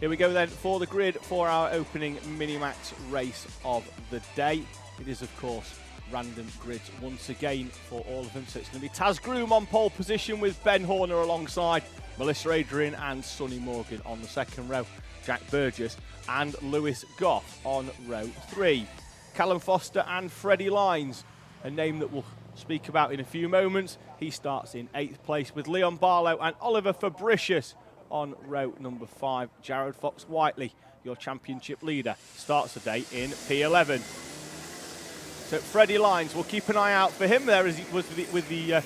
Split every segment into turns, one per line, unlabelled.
Here we go then for the grid for our opening mini-max race of the day. It is, of course, random grids once again for all of them. So it's going to be Taz Groom on pole position with Ben Horner alongside Melissa Adrian and Sonny Morgan on the second row. Jack Burgess and Lewis Goff on row 3. Callum Foster and Freddie Lines, a name that we'll speak about in a few moments. He starts in 8th place with Leon Barlow and Oliver Fabricius on row number 5. Jared Fox-Whiteley, your championship leader, starts the day in P11. So Freddie Lines, we'll keep an eye out for him there as he was with the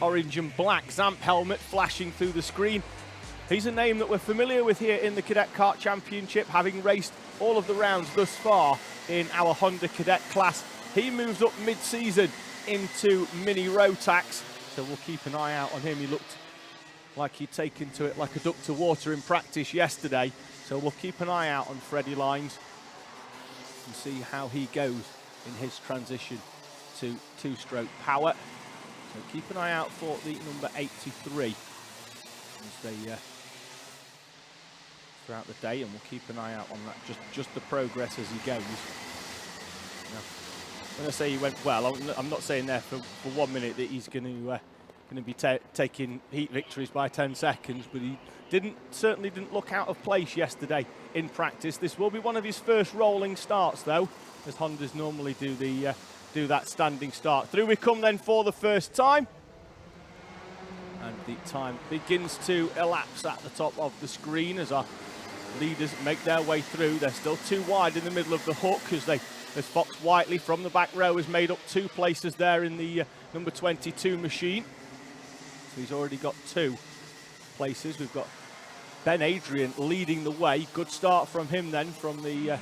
orange and black Zamp helmet flashing through the screen. He's a name that we're familiar with here in the Cadet Kart Championship, having raced all of the rounds thus far in our Honda Cadet class. He moves up mid-season into Mini Rotax, so we'll keep an eye out on him. He looked like he'd taken to it like a duck to water in practice yesterday, so we'll keep an eye out on Freddie Lines and see how he goes in his transition to two-stroke power. So keep an eye out for the number 83 as they throughout the day, and we'll keep an eye out on that, just the progress as he goes. Now, when I say he went well, I'm not saying there for 1 minute that he's going to be taking heat victories by 10 seconds, but he certainly didn't look out of place yesterday in practice. This will be one of his first rolling starts though, as Hondas normally do that standing start. Through we come then for the first time, and the time begins to elapse at the top of the screen as our leaders make their way through. They're still too wide in the middle of the hook as Fox-Whiteley from the back row has made up 2 places there in the number 22 machine. So he's already got 2 places. We've got Ben Adrian leading the way. Good start from him then from the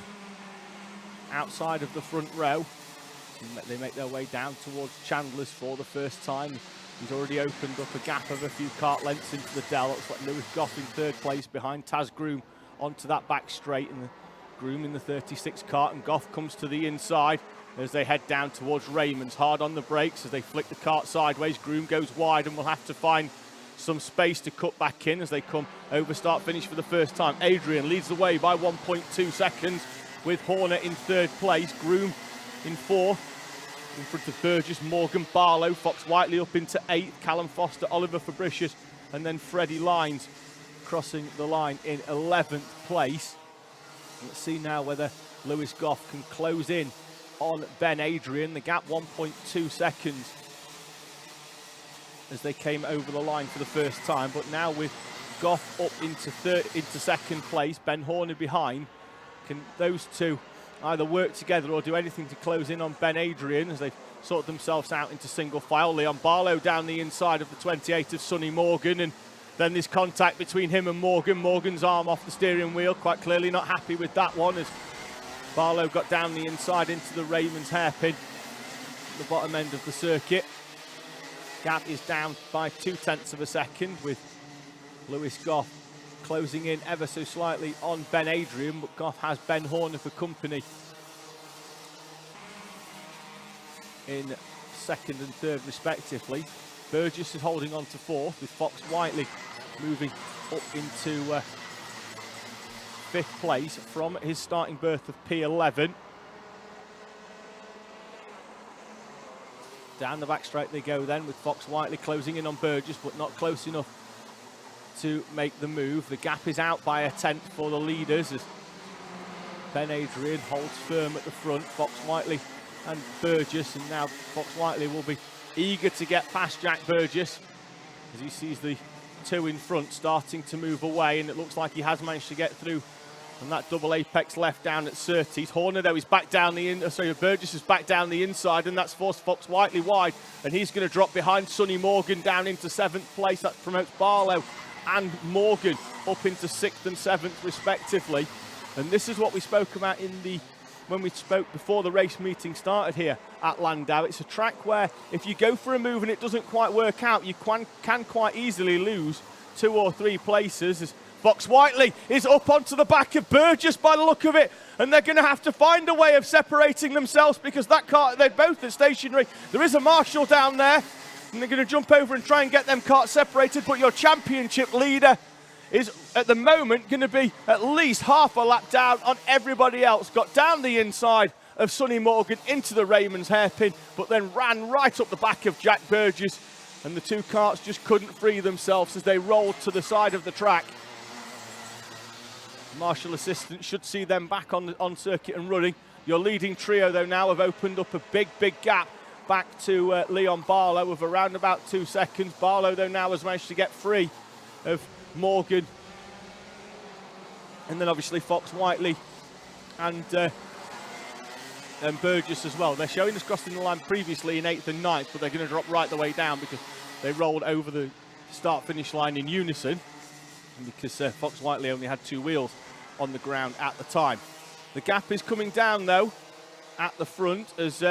outside of the front row. They make their way down towards Chandler's for the first time. He's already opened up a gap of a few kart lengths into the Dell. Looks like Lewis Goff in 3rd place behind Taz Groom onto that back straight, and the Groom in the 36 kart, and Goff comes to the inside as they head down towards Raymond's. Hard on the brakes as they flick the kart sideways. Groom goes wide and will have to find some space to cut back in as they come over start finish for the first time. Adrian leads the way by 1.2 seconds with Horner in 3rd place. Groom in 4th. In front of Burgess, Morgan, Barlow, Fox-Whiteley up into 8th, Callum Foster, Oliver Fabricius, and then Freddie Lines crossing the line in 11th place. Let's see now whether Lewis Goff can close in on Ben Adrian. The gap 1.2 seconds as they came over the line for the first time, but now with Goff up into 2nd place, Ben Horner behind, can those two either work together or do anything to close in on Ben Adrian as they sort themselves out into single file? Leon Barlow down the inside of the 28 of Sonny Morgan, and then there's contact between him and Morgan. Morgan's arm off the steering wheel, quite clearly not happy with that one as Barlow got down the inside into the Raymond's hairpin at the bottom end of the circuit. Gap is down by 0.2 of a second with Lewis Goff closing in ever so slightly on Ben Adrian, but Goff has Ben Horner for company in 2nd and 3rd respectively. Burgess is holding on to 4th with Fox-Whiteley moving up into 5th place from his starting berth of P11. Down the back straight they go then with Fox-Whiteley closing in on Burgess, but not close enough to make the move. The gap is out by 1/10 for the leaders as Ben Adrian holds firm at the front. Fox-Whiteley and Burgess, and now Fox-Whiteley will be eager to get past Jack Burgess as he sees the 2 in front starting to move away, and it looks like he has managed to get through on that double apex left down at Surtees. Horner though is back down Burgess is back down the inside, and that's forced Fox-Whiteley wide, and he's going to drop behind Sonny Morgan down into 7th place. That promotes Barlow and Morgan up into 6th and 7th respectively. And this is what we spoke about when we spoke before the race meeting started here at Llandow. It's a track where if you go for a move and it doesn't quite work out, you can quite easily lose 2 or 3 places. As Fox-Whiteley is up onto the back of Burgess by the look of it, and they're going to have to find a way of separating themselves because that car, they're both at stationary. There is a marshal down there, and they're going to jump over and try and get them carts separated, but your championship leader is at the moment going to be at least half a lap down on everybody else. Got down the inside of Sonny Morgan into the Raymond's hairpin, but then ran right up the back of Jack Burgess, and the two karts just couldn't free themselves as they rolled to the side of the track. Marshall assistants should see them back on circuit and running. Your leading trio, though, now have opened up a big gap back to Leon Barlow of around about 2 seconds. Barlow, though, now has managed to get free of Morgan. And then, obviously, Fox Whiteley and Burgess as well. They're showing us crossing the line previously in 8th and 9th, but they're going to drop right the way down because they rolled over the start-finish line in unison, and because Fox Whiteley only had 2 wheels on the ground at the time. The gap is coming down, though, at the front as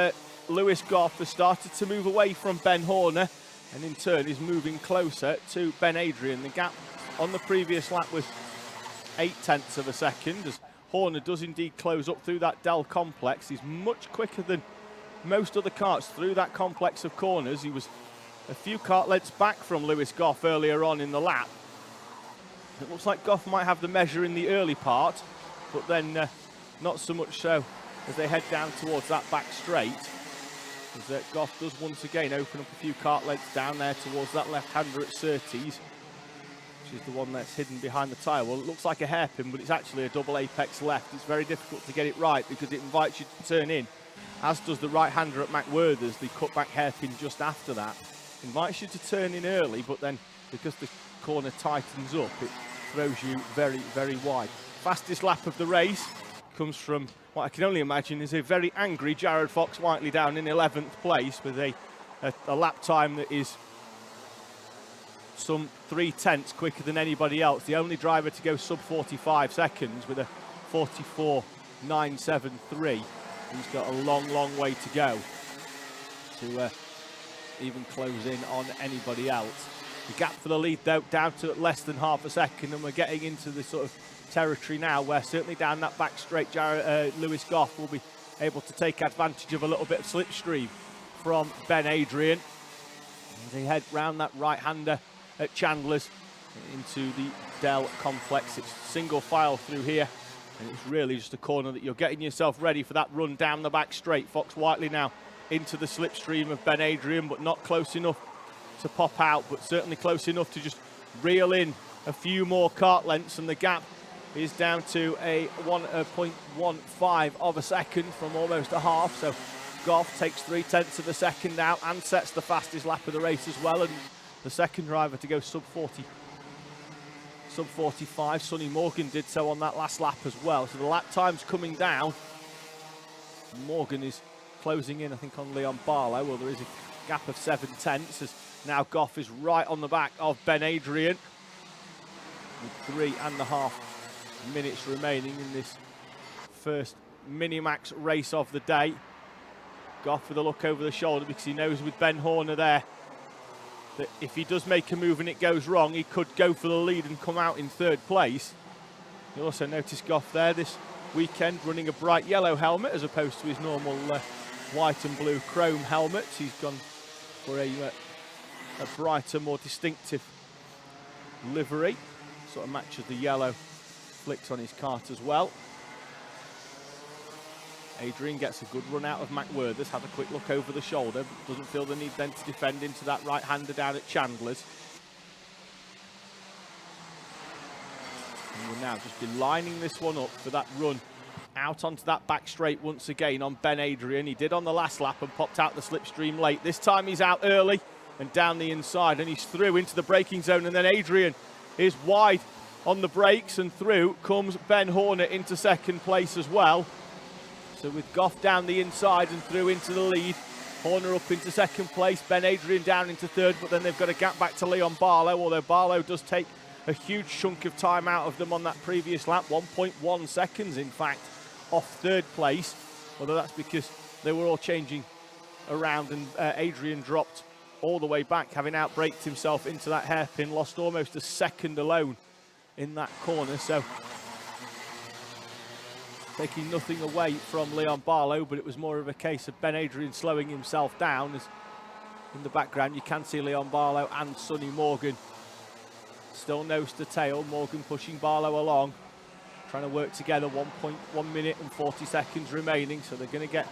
Lewis Goff has started to move away from Ben Horner and, in turn, is moving closer to Ben Adrian. The gap on the previous lap was 0.8 of a second as Horner does indeed close up through that Dell complex. He's much quicker than most other karts through that complex of corners. He was a few kart lengths back from Lewis Goff earlier on in the lap. It looks like Goff might have the measure in the early part, but then not so much so as they head down towards that back straight. As Goff does once again open up a few kart lengths down there towards that left-hander at Surtees, which is the one that's hidden behind the tyre. Well, it looks like a hairpin, but it's actually a double apex left. It's very difficult to get it right because it invites you to turn in, as does the right-hander at McWhirther's, the cutback hairpin just after that. Invites you to turn in early, but then because the corner tightens up, it throws you very wide. Fastest lap of the race comes from what I can only imagine is a very angry Jared Fox Whiteley down in 11th place with a lap time that is some 0.3 quicker than anybody else. The only driver to go sub 45 seconds with a 44.973. He's got a long way to go to even close in on anybody else. The gap for the lead, though, down to less than half a second, and we're getting into the sort of territory now where certainly down that back straight, Lewis Goff will be able to take advantage of a little bit of slipstream from Ben Adrian. As they head round that right-hander at Chandler's into the Dell complex. It's single file through here, and it's really just a corner that you're getting yourself ready for that run down the back straight. Fox Whiteley now into the slipstream of Ben Adrian, but not close enough to pop out, but certainly close enough to just reel in a few more kart lengths, and the gap is down to a 1.15 of a second from almost a half. So Goff takes 0.3 of a second out and sets the fastest lap of the race as well, and the second driver to go sub 45. Sonny Morgan did so on that last lap as well. So the lap time's coming down. Morgan is closing in, I think, on Leon Barlow. Well, there is a gap of 0.7 as now Goff is right on the back of Ben Adrian with 3.5 minutes remaining in this first Minimax race of the day. Goff with a look over the shoulder because he knows with Ben Horner there that if he does make a move and it goes wrong, he could go for the lead and come out in 3rd place. You'll also notice Goff there this weekend running a bright yellow helmet as opposed to his normal white and blue chrome helmets. He's gone for a brighter, more distinctive livery. Sort of matches the yellow flicks on his kart as well. Adrian gets a good run out of McWhirther's, had a quick look over the shoulder, but doesn't feel the need then to defend into that right-hander down at Chandler's. And we'll now just be lining this one up for that run out onto that back straight once again on Ben Adrian. He did on the last lap and popped out the slipstream late. This time he's out early and down the inside, and he's through into the braking zone, and then Adrian is wide on the brakes, and through comes Ben Horner into 2nd place as well. So with Goff down the inside and through into the lead, Horner up into 2nd place, Ben Adrian down into 3rd, but then they've got a gap back to Leon Barlow, although Barlow does take a huge chunk of time out of them on that previous lap, 1.1 seconds in fact, off 3rd place, although that's because they were all changing around, and Adrian dropped all the way back, having outbraked himself into that hairpin, lost almost a second alone in that corner. So taking nothing away from Leon Barlow, but it was more of a case of Ben Adrian slowing himself down, as in the background you can see Leon Barlow and Sonny Morgan Still nose to tail. Morgan pushing Barlow along. Trying to work together. 1 minute and 40 seconds remaining. So they're going to get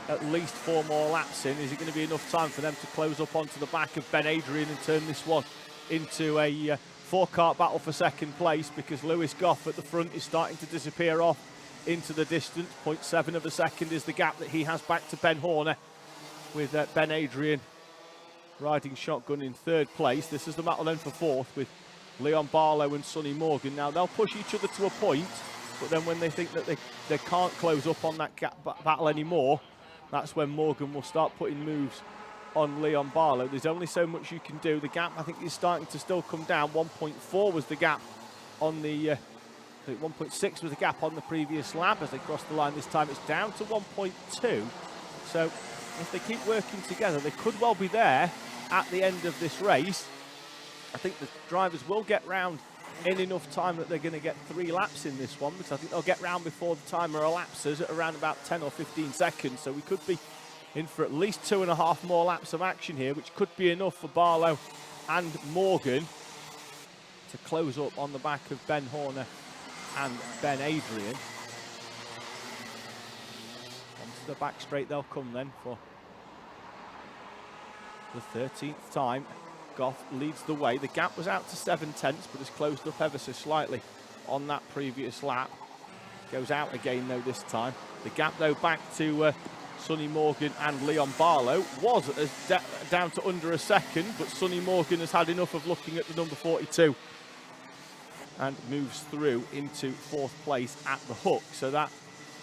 at least 4 more laps in. Is it going to be enough time for them to close up onto the back of Ben Adrian and turn this one into a 4-kart battle for second place? Because Lewis Goff at the front is starting to disappear off into the distance. 0.7 of a second is the gap that he has back to Ben Horner, with Ben Adrian riding shotgun in 3rd place. This is the battle then for 4th, with Leon Barlow and Sonny Morgan. Now they'll push each other to a point, but then when they think that they can't close up on that battle anymore, that's when Morgan will start putting moves on Leon Barlow. There's only so much you can do. The gap, I think, is starting to still come down. 1.4 was the gap on the 1.6 was the gap on the previous lap. As they cross the line this time, it's down to 1.2. So if they keep working together, they could well be there at the end of this race. I think the drivers will get round in enough time that they're going to get 3 laps in this one, because I think they'll get round before the timer elapses at around about 10 or 15 seconds. So we could be in for at least 2.5 more laps of action here, which could be enough for Barlow and Morgan to close up on the back of Ben Horner and Ben Adrian. Onto the back straight they'll come then for the 13th time. Goff leads the way. The gap was out to 7/10, but has closed up ever so slightly on that previous lap. Goes out again though this time. The gap though back to Sonny Morgan and Leon Barlow was down to under a second, but Sonny Morgan has had enough of looking at the number 42 and moves through into 4th place at the hook. So that,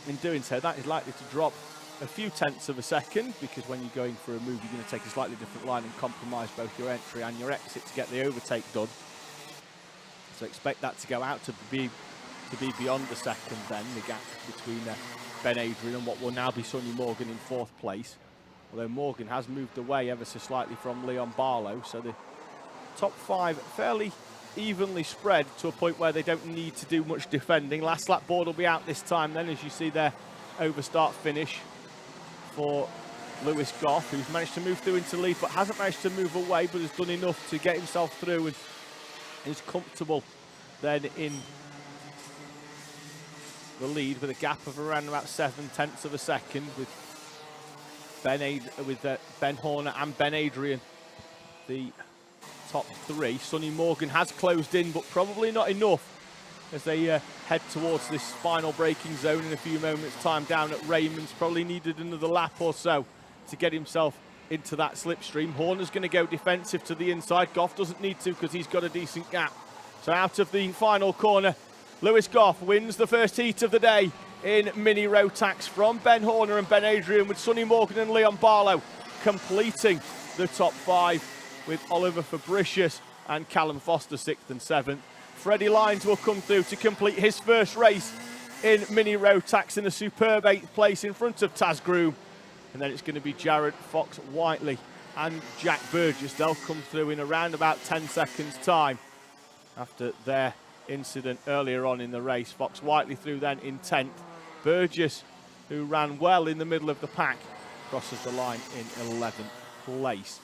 in doing so, that is likely to drop a few tenths of a second, because when you're going for a move, you're going to take a slightly different line and compromise both your entry and your exit to get the overtake done. So expect that to go out to be beyond a second then, the gap between Ben Adrian and what will now be Sonny Morgan in 4th place. Although Morgan has moved away ever so slightly from Leon Barlow, so the top 5 fairly evenly spread to a point where they don't need to do much defending. Last lap board will be out this time then, as you see there, over start finish for Lewis Goff, who's managed to move through into lead but hasn't managed to move away, but has done enough to get himself through and is comfortable then in the lead with a gap of around about 7/10 of a second, with Ben Horner and Ben Adrian the top 3. Sonny Morgan has closed in, but probably not enough as they head towards this final braking zone in a few moments' time down at Raymond's. Probably needed another lap or so to get himself into that slipstream. Horner's going to go defensive to the inside. Goff doesn't need to because he's got a decent gap. So out of the final corner, Lewis Goff wins the first heat of the day in Mini Rotax from Ben Horner and Ben Adrian, with Sonny Morgan and Leon Barlow completing the top 5, with Oliver Fabricius and Callum Foster 6th and 7th. Freddie Lyons will come through to complete his first race in Mini Rotax in a superb 8th place in front of Taz Groom. And then it's going to be Jared Fox Whiteley and Jack Burgess. They'll come through in around about 10 seconds time after their incident earlier on in the race. Fox Whiteley through then in 10th. Burgess, who ran well in the middle of the pack, crosses the line in 11th place.